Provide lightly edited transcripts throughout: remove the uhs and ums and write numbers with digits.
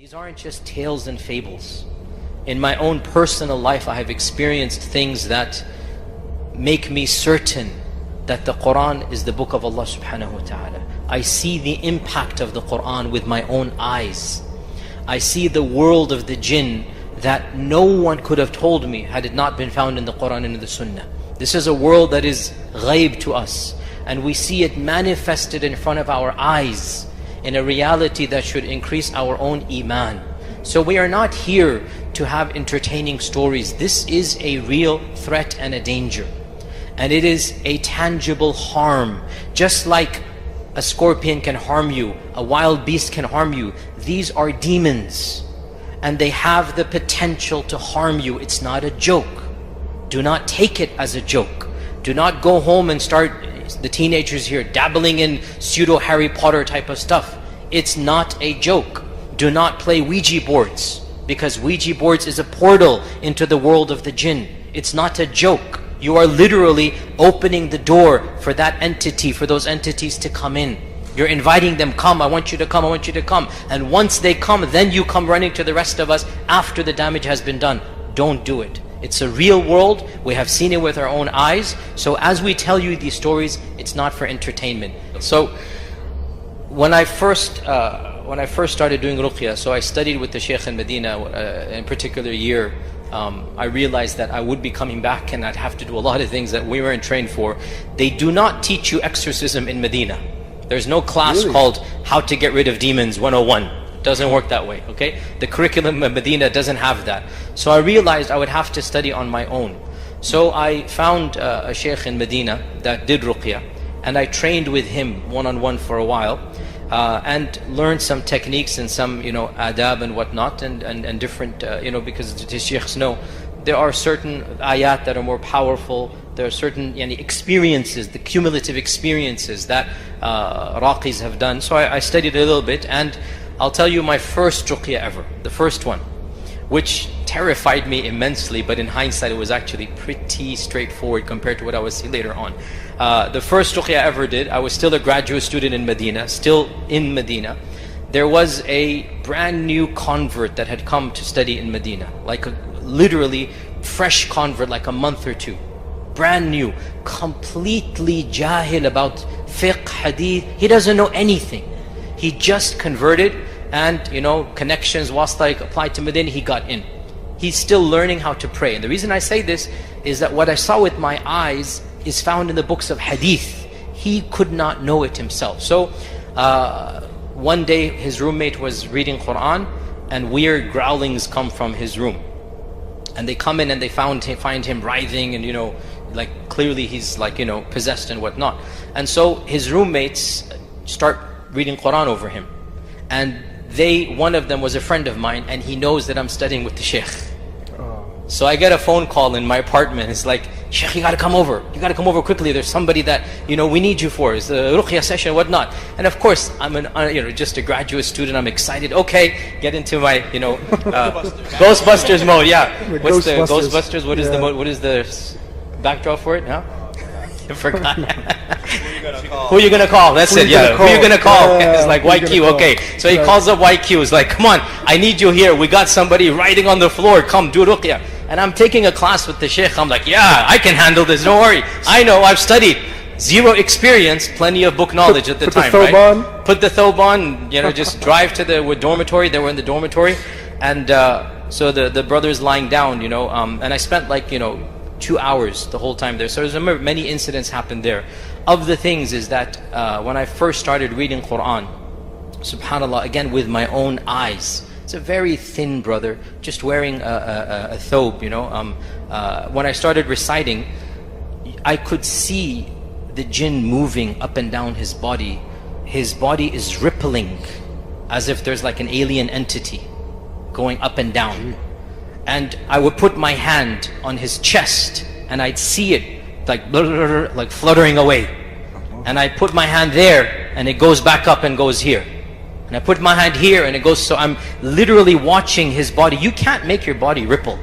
These aren't just tales and fables. In my own personal life, I have experienced things that make me certain that the Quran is the book of Allah subhanahu wa ta'ala. I see the impact of the Quran with my own eyes. I see the world of the jinn that no one could have told me had it not been found in the Quran and in the Sunnah. This is a world that is ghaib to us, and we see it manifested in front of our eyes in a reality that should increase our own iman. So we are not here to have entertaining stories. This is a real threat and a danger, and it is a tangible harm. Just like a scorpion can harm you, a wild beast can harm you, these are demons, and they have the potential to harm you. It's not a joke. Do not take it as a joke. Do not go home and start, the teenagers here, dabbling in pseudo Harry Potter type of stuff. It's not a joke. Do not play Ouija boards, because Ouija boards is a portal into the world of the jinn. It's not a joke. You are literally opening the door for that entity, for those entities to come in. You're inviting them, come, I want you to come, I want you to come. And once they come, then you come running to the rest of us after the damage has been done. Don't do it. It's a real world. We have seen it with our own eyes. So as we tell you these stories, it's not for entertainment. So when I first started doing ruqya, so I studied with the Shaykh in Medina in a particular year. I realized that I would be coming back and I'd have to do a lot of things that we weren't trained for. They do not teach you exorcism in Medina. There's no class called How to Get Rid of Demons 101. Doesn't work that way, okay? The curriculum of Medina doesn't have that. So I realized I would have to study on my own. So I found a Shaykh in Medina that did ruqya, and I trained with him one-on-one for a while, and learned some techniques and some, adab and whatnot, and different, because the sheikhs know there are certain ayat that are more powerful. There are certain experiences, the cumulative experiences that raqis have done. So I studied a little bit, and I'll tell you my first ruqya ever, the first one, which terrified me immensely, but in hindsight it was actually pretty straightforward compared to what I would see later on. The first ruqya I ever did, I was still a graduate student in Medina, still in Medina. There was a brand new convert that had come to study in Medina, like a literally fresh convert, like a month or two. Brand new, completely jahil about fiqh, hadith. He doesn't know anything. He just converted, and connections, wasta applied to Medina, he got in. He's still learning how to pray. And the reason I say this is that what I saw with my eyes is found in the books of hadith. He could not know it himself. So one day his roommate was reading Quran, and weird growlings come from his room. And they come in and they find him writhing, and like clearly he's like possessed and whatnot. And so his roommates start reading Quran over him, and one of them was a friend of mine, and he knows that I'm studying with the Shaykh. So I get a phone call in my apartment. It's like, Shaykh, you gotta come over. You gotta come over quickly. There's somebody that we need you for. It's a ruqya session, whatnot. And of course, I'm just a graduate student. I'm excited. Okay, get into my Ghostbusters mode. Yeah. What's the Ghostbusters? What is the mode? What is the backdrop for it? Huh? I forgot. Who are you gonna call? That's it, yeah. Who are you gonna call? It's like YQ, okay. So he calls up YQ. It's like, come on, I need you here. We got somebody writing on the floor. Come, do ruqya. And I'm taking a class with the Shaykh. I'm like, yeah, I can handle this. Don't worry. I know, I've studied. Zero experience, plenty of book knowledge at the time, right? Put the thobe on, just drive to the dormitory. They were in the dormitory. And so the brother's lying down, and I spent 2 hours the whole time there. So I remember many incidents happened there. Of the things is that when I first started reading Quran, subhanAllah, again with my own eyes, it's a very thin brother, just wearing a thobe, when I started reciting, I could see the jinn moving up and down his body. His body is rippling as if there's like an alien entity going up and down. And I would put my hand on his chest, and I'd see it like fluttering away. And I put my hand there, and it goes back up and goes here. And I put my hand here, and it goes. So I'm literally watching his body. You can't make your body ripple.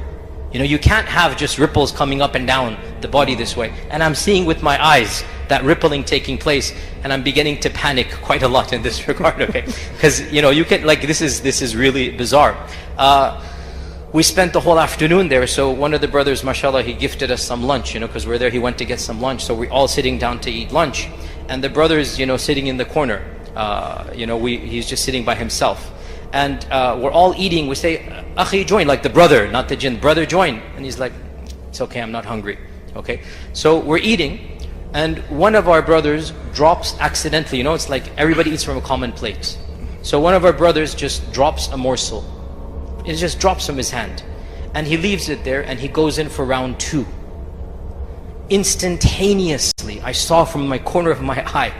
You can't have just ripples coming up and down the body this way. And I'm seeing with my eyes. that rippling taking place, and I'm beginning to panic quite a lot in this regard, okay? Because, you know, you can, like, this is really bizarre. We spent the whole afternoon there, so one of the brothers, mashallah, he gifted us some lunch, you know, because we're there, he went to get some lunch, so we're all sitting down to eat lunch, and the brother's, you know, sitting in the corner, you know, he's just sitting by himself. And we're all eating, we say, Akhi, join, like the brother, not the jinn, brother, join. And he's like, it's okay, I'm not hungry, okay? So we're eating, and one of our brothers drops accidentally, you know, it's like everybody eats from a common plate. So one of our brothers just drops a morsel. It just drops from his hand. And he leaves it there, and he goes in for round 2. Instantaneously, I saw from my corner of my eye,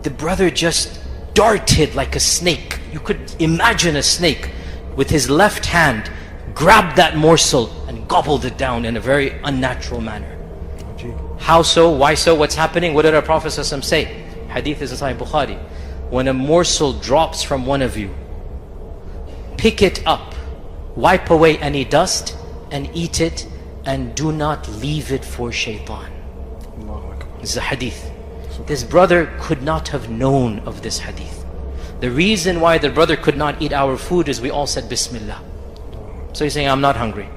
the brother just darted like a snake. You could imagine a snake with his left hand, grabbed that morsel and gobbled it down in a very unnatural manner. How so? Why so? What's happening? What did our Prophet ﷺ say? Hadith is in Sahih Bukhari. When a morsel drops from one of you, pick it up, wipe away any dust, and eat it, and do not leave it for shaitan. This is a hadith. This brother could not have known of this hadith. The reason why the brother could not eat our food is we all said Bismillah. So he's saying, I'm not hungry.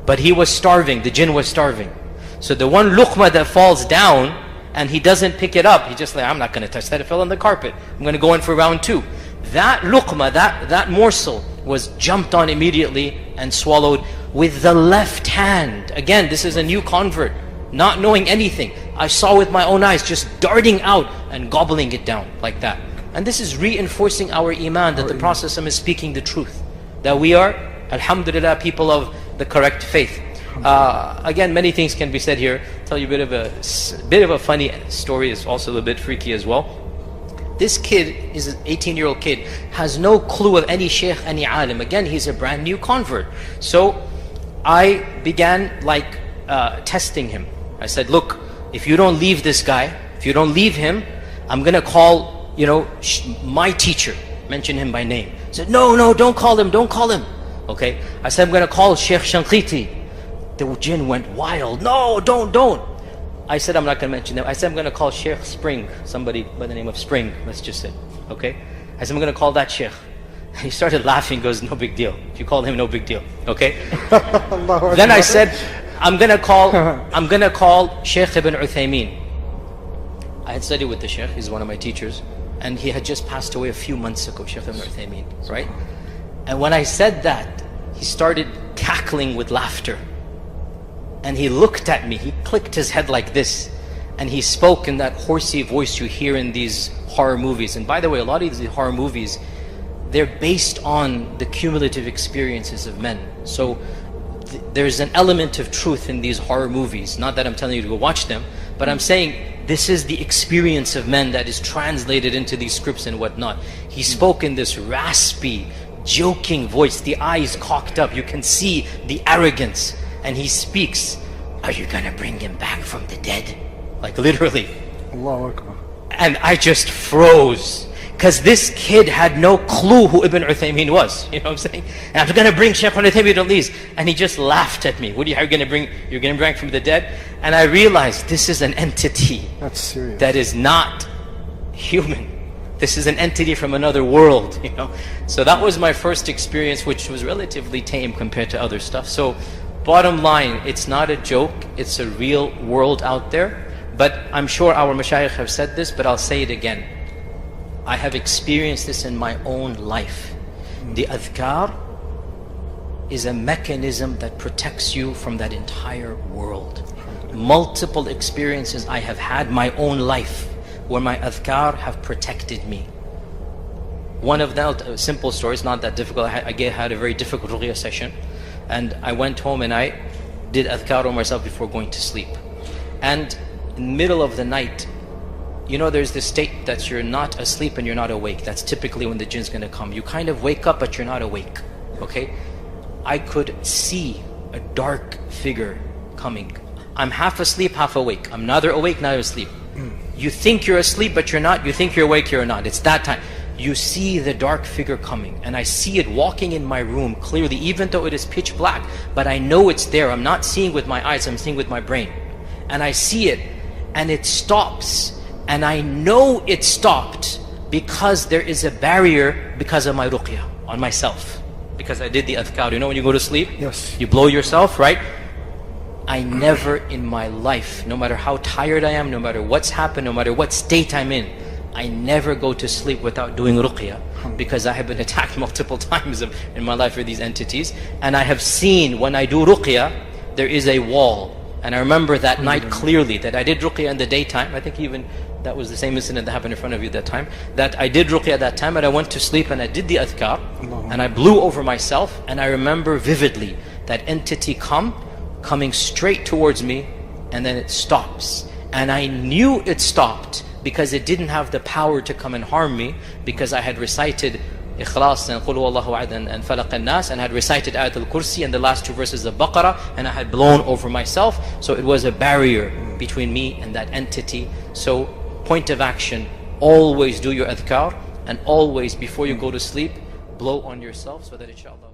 But he was starving, the jinn was starving. So the one luqma that falls down, and he doesn't pick it up, he just like, I'm not going to touch that, it fell on the carpet. I'm going to go in for round 2. That luqma, that morsel, was jumped on immediately and swallowed with the left hand. Again, this is a new convert, not knowing anything. I saw with my own eyes, just darting out and gobbling it down like that. And this is reinforcing our iman that the Prophet is speaking the truth. That we are, alhamdulillah, people of the correct faith. Again, many things can be said here. I'll tell you a bit of a funny story. It's also a little bit freaky as well. This kid is an 18-year-old kid, has no clue of any sheikh, any alim. Again, he's a brand new convert. So I began like testing him. I said, look, if you don't leave this guy, if you don't leave him, I'm going to call, you know, my teacher, mention him by name. He said, no, don't call him, don't call him. Okay, I said, I'm going to call Sheikh Shanqiti. The jinn went wild. No, don't. I said, I'm not going to mention them. I said, I'm going to call Sheikh Spring, somebody by the name of Spring, let's just say. Okay, I said, I'm going to call that Sheikh. He started laughing, goes, no big deal. If you call him, no big deal. Okay. Then I said, I'm going to call Sheikh Ibn Uthaymeen. I had studied with the Sheikh, he's one of my teachers, and he had just passed away a few months ago, Sheikh Ibn Uthaymeen, right? And when I said that, he started cackling with laughter. And he looked at me, he clicked his head like this, and he spoke in that horsey voice you hear in these horror movies. And by the way, a lot of these horror movies, they're based on the cumulative experiences of men. So there's an element of truth in these horror movies. Not that I'm telling you to go watch them, but I'm saying this is the experience of men that is translated into these scripts and whatnot. He spoke in this raspy, joking voice, the eyes cocked up, you can see the arrogance. And he speaks, are you going to bring him back from the dead? Like literally. Allahu Akbar. And I just froze. Because this kid had no clue who Ibn Uthaymeen was. You know what I'm saying? And I'm going to bring Shaykh Ibn Uthaymeen to these. And he just laughed at me. What are you going to bring? You're going to bring from the dead? And I realized this is an entity. That's serious. That is not human. This is an entity from another world, you know. So that was my first experience, which was relatively tame compared to other stuff. So bottom line, it's not a joke, it's a real world out there. But I'm sure our mashayikh have said this, but I'll say it again. I have experienced this in my own life. The adhkar is a mechanism that protects you from that entire world. Multiple experiences I have had my own life where my adhkar have protected me. One of them, simple story, it's not that difficult. I had a very difficult ruqyah session, and I went home and I did adhkar on myself before going to sleep. And in the middle of the night, you know, there's this state that you're not asleep and you're not awake. That's typically when the jinn's going to come. You kind of wake up, but you're not awake. Okay? I could see a dark figure coming. I'm half asleep, half awake. I'm neither awake, neither asleep. You think you're asleep, but you're not. You think you're awake, you're not. It's that time. You see the dark figure coming, and I see it walking in my room clearly, even though it is pitch black. But I know it's there. I'm not seeing with my eyes, I'm seeing with my brain. And I see it, and it stops, and I know it stopped because there is a barrier because of my ruqyah on myself, because I did the adhkar. You know when you go to sleep, Yes. you blow yourself, right? I never in my life, no matter how tired I am, no matter what's happened, no matter what state I'm in, I never go to sleep without doing ruqyah, because I have been attacked multiple times in my life with these entities, and I have seen when I do ruqyah, there is a wall. And I remember that night clearly that I did ruqyah in the daytime. I think even that was the same incident that happened in front of you that time. That I did ruqyah at that time, and I went to sleep and I did the adhkar, and I blew over myself, and I remember vividly that entity coming straight towards me, and then it stops. And I knew it stopped because it didn't have the power to come and harm me, because I had recited Ikhlas and Qul Huwallahu Ahad and Falaq an-Nas, and I had recited Ayat al-Kursi and the last two verses of Baqarah, and I had blown over myself. So it was a barrier between me and that entity. So point of action, always do your adhkar, and always before you go to sleep, blow on yourself so that inshallah